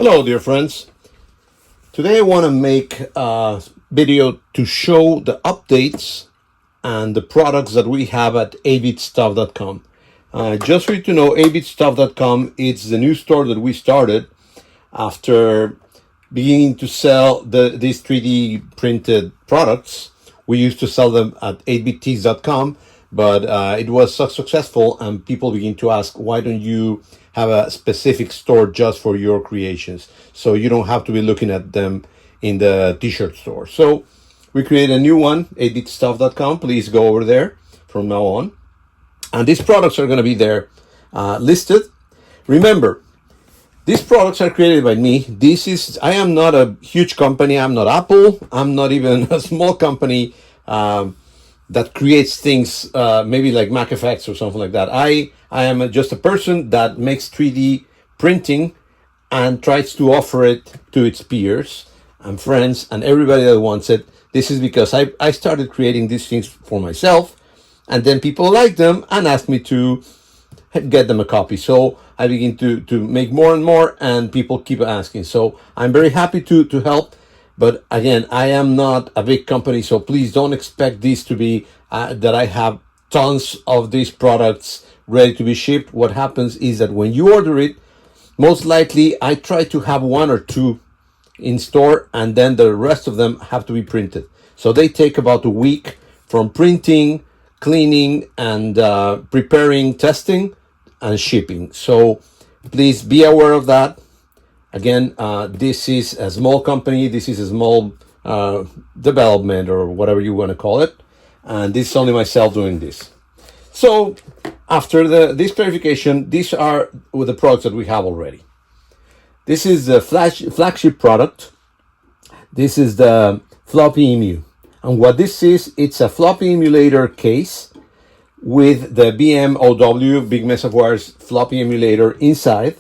Hello, dear friends. Today I want to make a video to show the updates and the products that we have at 8bitstuff.com. Just for you to know, 8bitstuff.com is the new store that we started after beginning to sell these 3D printed products. We used to sell them at 8bittees.com, but it was so successful and people begin to ask, why don't you have a specific store just for your creations so you don't have to be looking at them in the t-shirt store. So we created a new one, 8bitstuff.com. Please go over there from now on. And these products are going to be there listed. Remember, these products are created by me. I am not a huge company. I'm not Apple. I'm not even a small company that creates things maybe like Mac Effects or something like that. I am just a person that makes 3D printing and tries to offer it to its peers and friends and everybody that wants it. This is because I started creating these things for myself, and then people like them and asked me to get them a copy. So I begin to make more and more, and people keep asking. So I'm very happy to help. But again, I am not a big company, so please don't expect these to be that I have tons of these products ready to be shipped. What happens is that when you order it, most likely I try to have one or two in store, and then the rest of them have to be printed. So they take about a week from printing, cleaning, and preparing, testing, and shipping. So please be aware of that. Again, this is a small company. This is a small development, or whatever you want to call it. And this is only myself doing this. So after this clarification, these are the products that we have already. This is the flagship product. This is the floppy emu. And what this is, it's a floppy emulator case with the BMOW, Big Mess of Wires floppy emulator inside.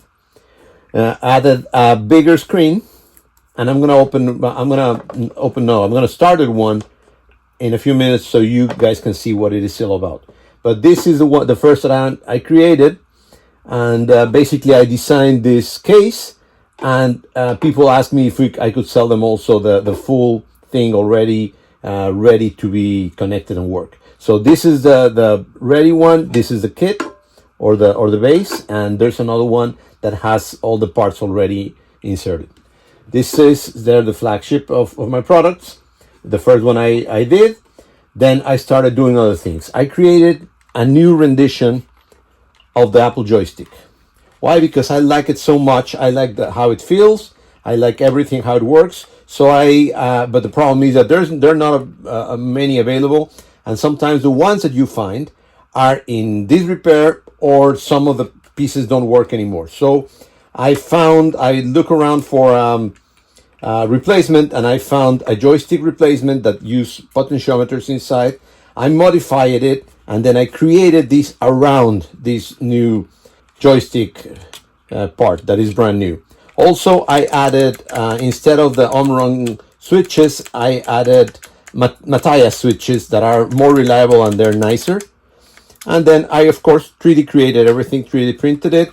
Added a bigger screen, and I'm gonna start at one in a few minutes so you guys can see what it is all about. But this is the first that I created, and basically I designed this case, and people asked me if I could sell them also the full thing already ready to be connected and work. So this is the ready one. This is the kit or the base, and there's another one that has all the parts already inserted. This is the flagship of my products. The first one I did. Then I started doing other things. I created a new rendition of the Apple joystick. Why? Because I like it so much. I like how it feels. I like everything, how it works. So but the problem is that there are not many available, and sometimes the ones that you find are in disrepair, or some of the pieces don't work anymore. So I look around for replacement, and I found a joystick replacement that used potentiometers inside. I modified it, and then I created this around this new joystick part that is brand new. Also, I added, instead of the Omron switches, I added Matthias switches that are more reliable and they're nicer. And then I, of course, 3D created everything, 3D printed it,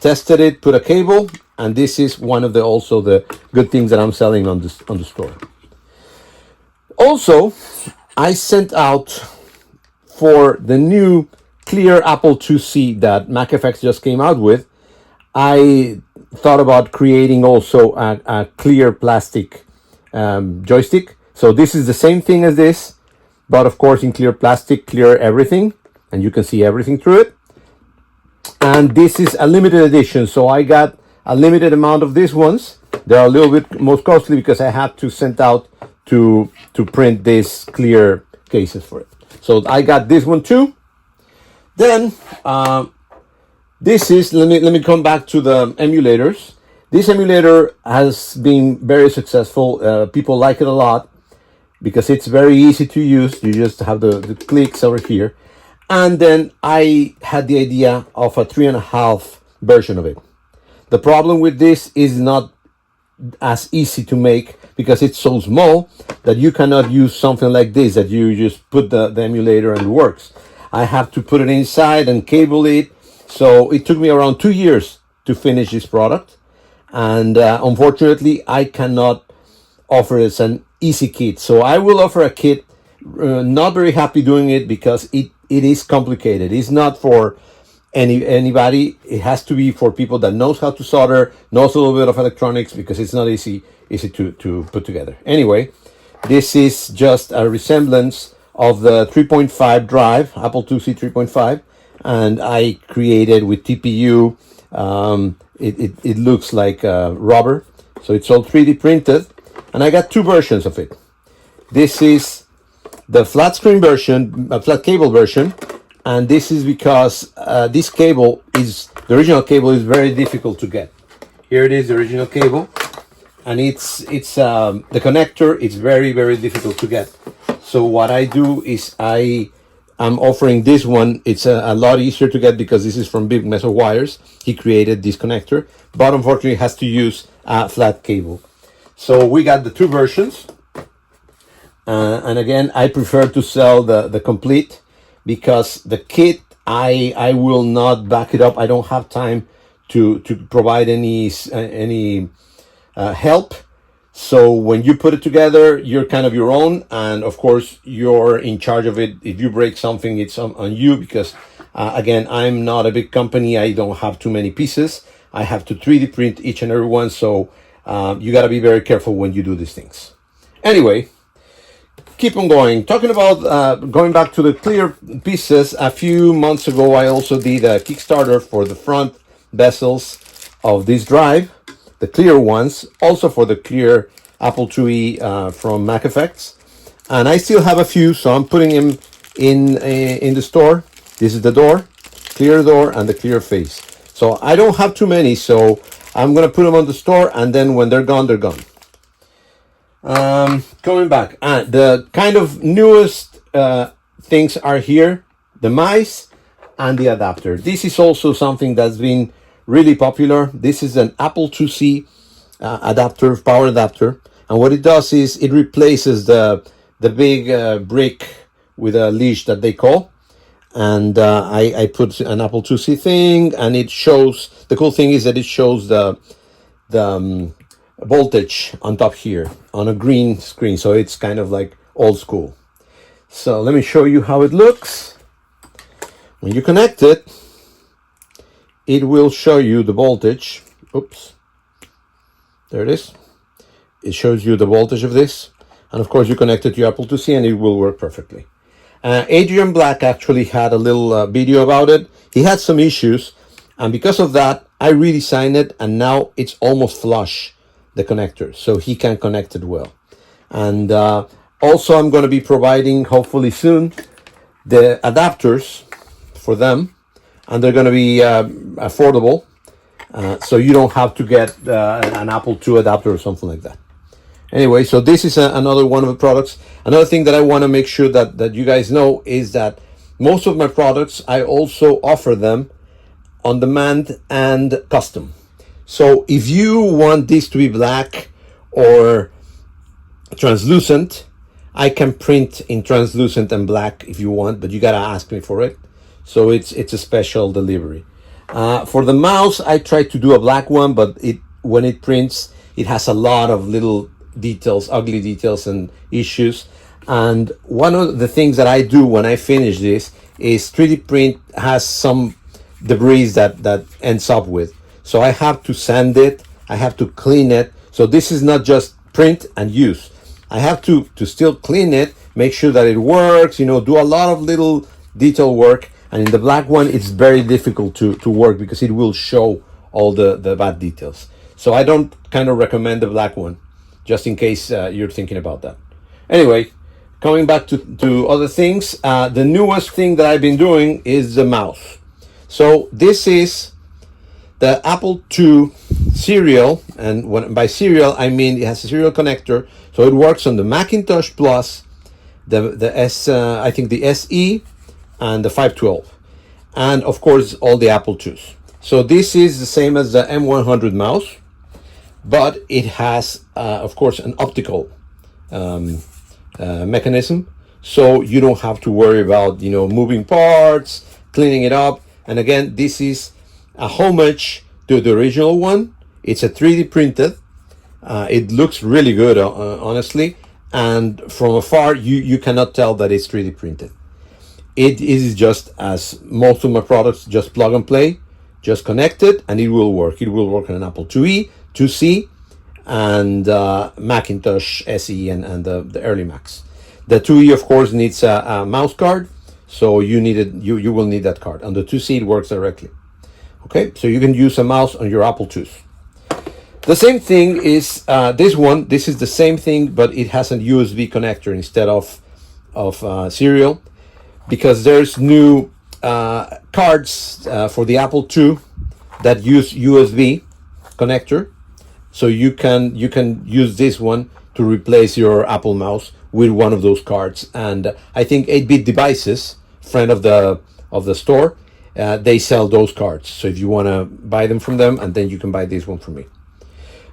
tested it, put a cable, and this is one of the good things that I'm selling on the store. Also, I sent out for the new clear Apple IIc that MacFX just came out with. I thought about creating also a clear plastic joystick. So this is the same thing as this, but of course in clear plastic, clear everything, and you can see everything through it. And this is a limited edition, so I got a limited amount of these ones. They're a little bit most costly because I had to send out to print these clear cases for it. So I got this one too. Then this is, let me come back to the emulators. This emulator has been very successful. People like it a lot because it's very easy to use. You just have the clicks over here. And then I had the idea of a 3.5 version of it. The problem with this is not as easy to make because it's so small that you cannot use something like this, that you just put the emulator and it works. I have to put it inside and cable it. So it took me around 2 years to finish this product. and unfortunately I cannot offer it as an easy kit. So I will offer a kit. Not very happy doing it because it is complicated. It's not for anybody. It has to be for people that knows how to solder, knows a little bit of electronics, because it's not easy to put together. Anyway, this is just a resemblance of the 3.5 drive, Apple IIc 3.5, and I created with TPU. It looks like rubber, so it's all 3D printed, and I got two versions of it. This is the flat screen version, flat cable version, and this is because this cable the original cable is very difficult to get. Here it is, the original cable, and it's the connector is very, very difficult to get. So what I do is I'm offering this one. It's a lot easier to get because this is from Big Mess of Wires. He created this connector, but unfortunately has to use a flat cable. So we got the two versions. And again, I prefer to sell the complete, because the kit, I will not back it up. I don't have time to provide any help. So when you put it together, you're kind of your own, and of course you're in charge of it. If you break something, it's on you, because again, I'm not a big company. I don't have too many pieces. I have to 3D print each and every one. So you got to be very careful when you do these things. Anyway, keep on going. Talking about going back to the clear pieces, a few months ago I also did a Kickstarter for the front bezels of this drive, the clear ones, also for the clear Apple IIe from Mac Effects, and I still have a few, so I'm putting them in the store. This is the door, clear door, and the clear face. So I don't have too many, so I'm gonna put them on the store, and then when they're gone, they're gone. Coming back, the kind of newest things are here: the mice and the adapter. This is also something that's been really popular. This is an Apple IIc adapter, power adapter, and what it does is it replaces the big brick with a leash that they call. And I put an Apple IIc thing, and it shows. The cool thing is that it shows the voltage on top here on a green screen, so it's kind of like old school. So let me show you how it looks. When you connect it, it will show you the voltage. Oops, there it is. It shows you the voltage of this, and of course you connect it to your Apple IIc and it will work perfectly. Adrian Black actually had a little video about it. He had some issues, and because of that I redesigned it, and now it's almost flush, the connector, so he can connect it well. And also I'm going to be providing, hopefully soon, the adapters for them, and they're going to be affordable, so you don't have to get an Apple II adapter or something like that. Anyway, so this is another one of the products. Another thing that I want to make sure that you guys know is that most of my products, I also offer them on demand and custom. So if you want this to be black or translucent, I can print in translucent and black if you want, but you gotta ask me for it. So it's a special delivery. For the mouse, I tried to do a black one, but when it prints, it has a lot of little details, ugly details and issues. And one of the things that I do when I finish this is 3D print has some debris that ends up with. So I have to sand it, I have to clean it. So this is not just print and use. I have to still clean it, make sure that it works, do a lot of little detail work. And in the black one, it's very difficult to work because it will show all the bad details. So I don't kind of recommend the black one, just in case you're thinking about that. Anyway, coming back to other things, the newest thing that I've been doing is the mouse. So this is the Apple II serial, and by serial I mean it has a serial connector, so it works on the Macintosh Plus, the I think the SE, and the 512, and of course all the Apple IIs. So this is the same as the M100 mouse, but it has of course an optical mechanism, so you don't have to worry about moving parts, cleaning it up. And again, this is a homage to the original one. It's a 3D printed. It looks really good, honestly. And from afar, you cannot tell that it's 3D printed. It is just, as most of my products, just plug and play, just connect it, and it will work. It will work on an Apple IIe, 2C, and Macintosh SE and the early Macs. The 2E, of course, needs a mouse card, so you will need that card. On the 2C, it works directly. Okay, so you can use a mouse on your Apple IIs. The same thing is this one. This is the same thing, but it has a USB connector instead of serial, because there's new cards for the Apple II that use USB connector. So you can use this one to replace your Apple mouse with one of those cards. And I think 8-bit Devices, friend of the store, they sell those cards. So if you want to buy them from them, and then you can buy this one from me.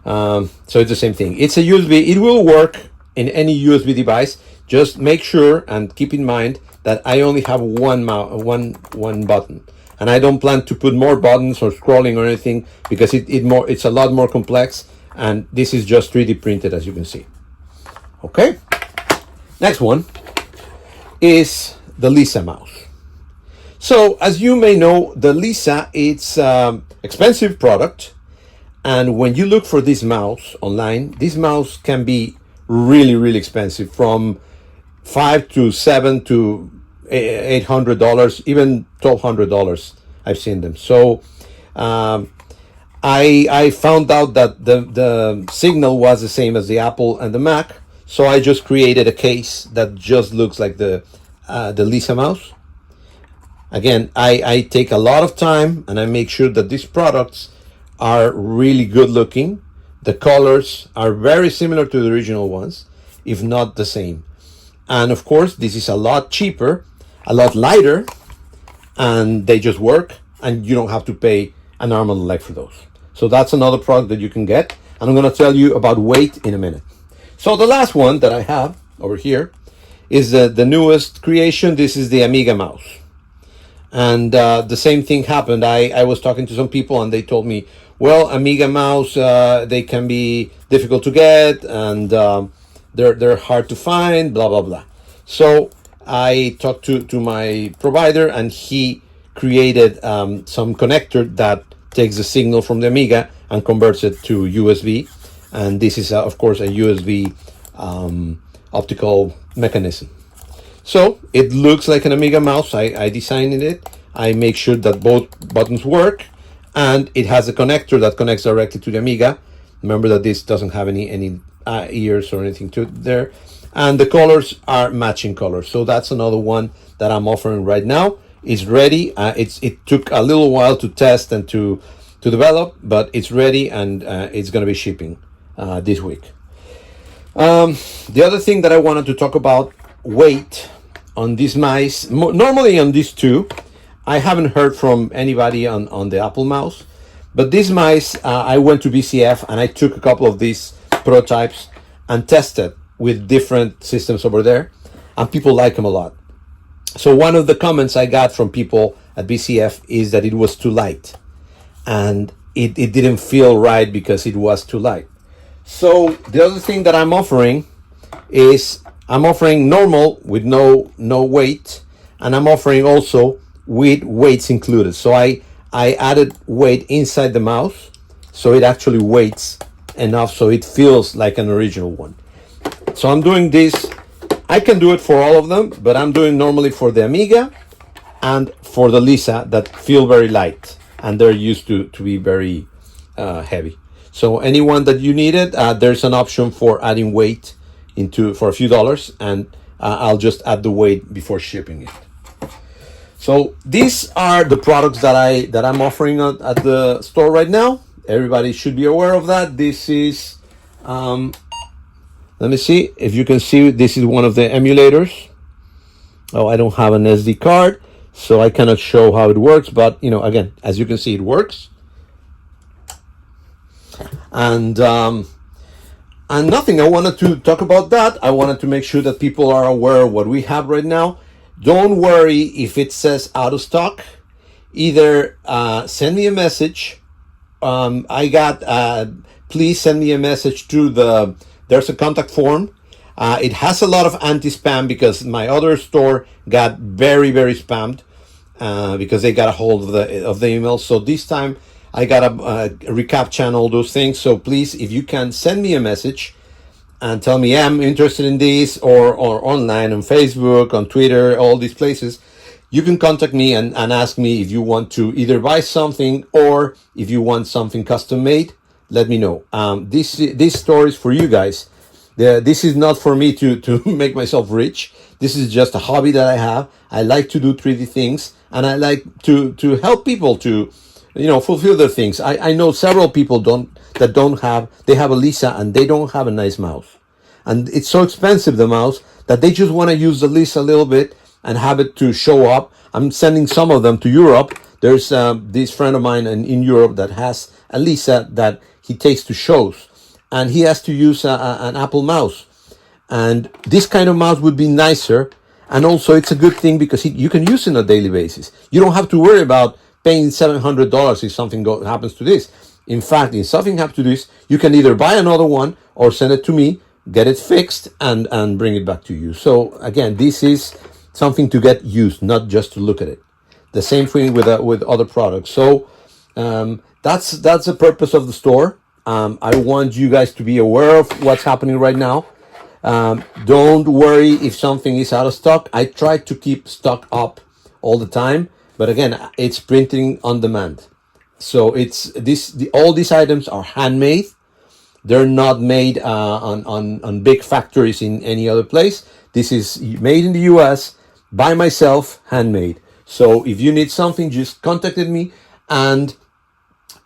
So it's the same thing. It's a USB. It will work in any USB device. Just make sure and keep in mind that I only have one button, and I don't plan to put more buttons or scrolling or anything, because it's a lot more complex, and this is just 3D printed, as you can see. Okay. Next one is the Lisa mouse. So as you may know, the Lisa, it's expensive product. And when you look for this mouse online, this mouse can be really, really expensive, from $500 to $700 to $800, even $1,200. I've seen them. So I found out that the signal was the same as the Apple and the Mac. So I just created a case that just looks like the Lisa mouse. Again, I take a lot of time, and I make sure that these products are really good looking. The colors are very similar to the original ones, if not the same. And of course, this is a lot cheaper, a lot lighter, and they just work, and you don't have to pay an arm and a leg for those. So that's another product that you can get, and I'm going to tell you about weight in a minute. So the last one that I have over here is the newest creation. This is the Amiga mouse. And the same thing happened. I was talking to some people, and they told me, well, Amiga mouse, they can be difficult to get, and they're hard to find, blah, blah, blah. So I talked to my provider, and he created some connector that takes the signal from the Amiga and converts it to USB. And this is, of course, a USB optical mechanism. So it looks like an Amiga mouse. I designed it. I make sure that both buttons work, and it has a connector that connects directly to the Amiga. Remember that this doesn't have any ears or anything to it there. And the colors are matching colors. So that's another one that I'm offering right now. It's ready. It took a little while to test and to develop, but it's ready, and it's going to be shipping this week. The other thing that I wanted to talk about, weight on these mice. Normally on these two, I haven't heard from anybody on the Apple mouse, but these mice, I went to BCF and I took a couple of these prototypes and tested with different systems over there, and people like them a lot. So one of the comments I got from people at BCF is that it was too light, and it didn't feel right because it was too light. So the other thing that I'm offering is I'm offering normal with no weight, and I'm offering also with weights included. So I added weight inside the mouse, so it actually weighs enough so it feels like an original one. So I'm doing this. I can do it for all of them, but I'm doing normally for the Amiga and for the Lisa, that feel very light, and they're used to be very heavy. So anyone that you need it, there's an option for adding weight for a few dollars, and I'll just add the weight before shipping it. So these are the products that I'm offering at the store right now. Everybody should be aware of that. This is, let me see if you can see, this is one of the emulators. Oh, I don't have an SD card, so I cannot show how it works, but again, as you can see, it works. And nothing, I wanted to talk about that. I wanted to make sure that people are aware of what we have right now. Don't worry if it says out of stock. Either send me a message I got, please send me a message through there's a contact form. It has a lot of anti-spam because my other store got very, very spammed, because they got a hold of the email. So this time I got a recap channel, those things. So please, if you can send me a message and tell me, yeah, I'm interested in this, or online on Facebook, on Twitter, all these places, you can contact me and ask me if you want to either buy something or if you want something custom made. Let me know. This store is for you guys. This is not for me to make myself rich. This is just a hobby that I have. I like to do 3D things, and I like to help people to, fulfill their things. I know several people they have a Lisa and they don't have a nice mouse. And it's so expensive, the mouse, that they just want to use the Lisa a little bit and have it to show up. I'm sending some of them to Europe. There's this friend of mine in Europe that has a Lisa that he takes to shows, and he has to use an Apple mouse. And this kind of mouse would be nicer, and also it's a good thing because you can use it on a daily basis. You don't have to worry about paying $700 if something happens to this. In fact, if something happens to this, you can either buy another one or send it to me, get it fixed, and bring it back to you. So again, this is something to get used, not just to look at it. The same thing with other products. So that's the purpose of the store. I want you guys to be aware of what's happening right now. Don't worry if something is out of stock. I try to keep stock up all the time, but again, it's printing on demand. So all these items are handmade. They're not made on big factories in any other place. This is made in the US by myself, handmade. So if you need something, just contact me, and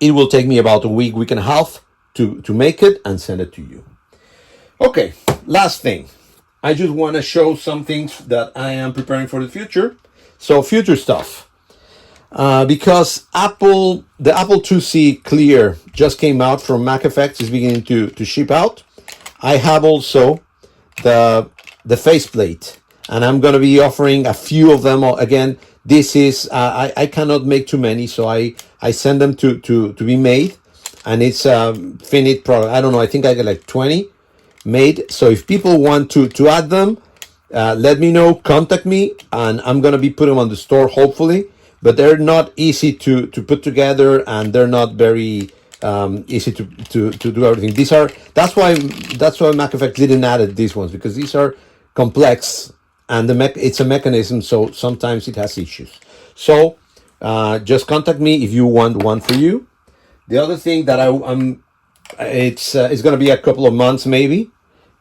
it will take me about a week and a half to make it and send it to you. Okay, last thing. I just want to show some things that I am preparing for the future. So future stuff. Because the Apple IIc Clear just came out from Mac Effects, is beginning to ship out. I have also the faceplate, and I'm going to be offering a few of them. Again, this is I cannot make too many, so I send them to be made, and it's a finite product. I don't know. I think I get like 20 made. So if people want to add them, let me know. Contact me, and I'm going to be putting them on the store hopefully. But they're not easy to put together, and they're not very easy to do everything. That's why Mac Effect didn't add these ones, because these are complex, and it's a mechanism, so sometimes it has issues. So just contact me if you want one for you. The other thing that it's going to be a couple of months maybe.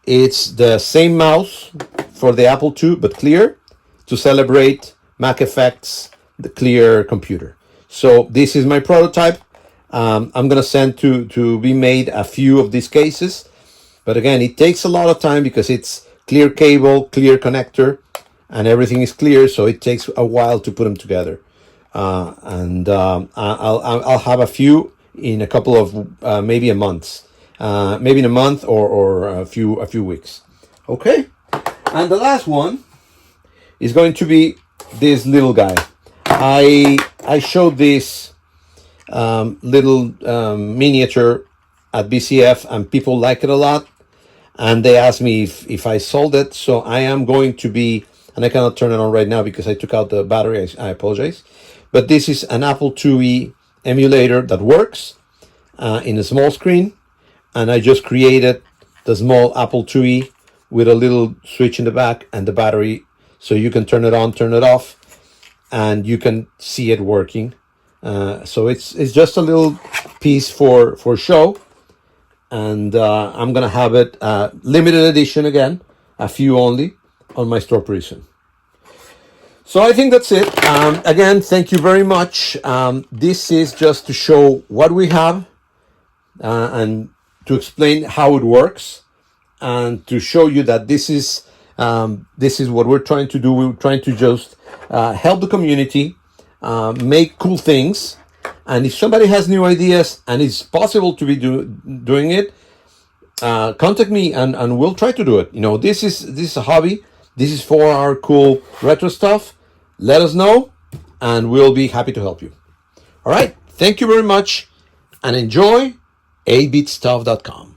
It's the same mouse for the Apple II, but clear, to celebrate Mac Effects, the Clear computer. So this is my prototype. I'm going to send to be made a few of these cases. But again, it takes a lot of time because it's clear cable, clear connector, and everything is clear. So it takes a while to put them together. I'll have a few in a couple of maybe a month, maybe in a month or a few weeks. Okay. And the last one is going to be this little guy. I showed this little miniature at BCF, and people like it a lot, and they asked me if I sold it. So I am going to be, and I cannot turn it on right now because I took out the battery. I apologize, but this is an Apple IIe emulator that works in a small screen, and I just created the small Apple IIe with a little switch in the back and the battery, so you can turn it on, turn it off, and you can see it working. So it's just a little piece for show, and I'm gonna have it limited edition again, a few only, on my store pretty soon. So I think that's it. Again, thank you very much. This is just to show what we have and to explain how it works, and to show you that this is what we're trying to do. We're trying to just help the community make cool things, and if somebody has new ideas and it's possible to be doing it, contact me and we'll try to do it. This is a hobby. This is for our cool retro stuff. Let us know, and we'll be happy to help you. All right. Thank you very much. and enjoy 8bitstuff.com.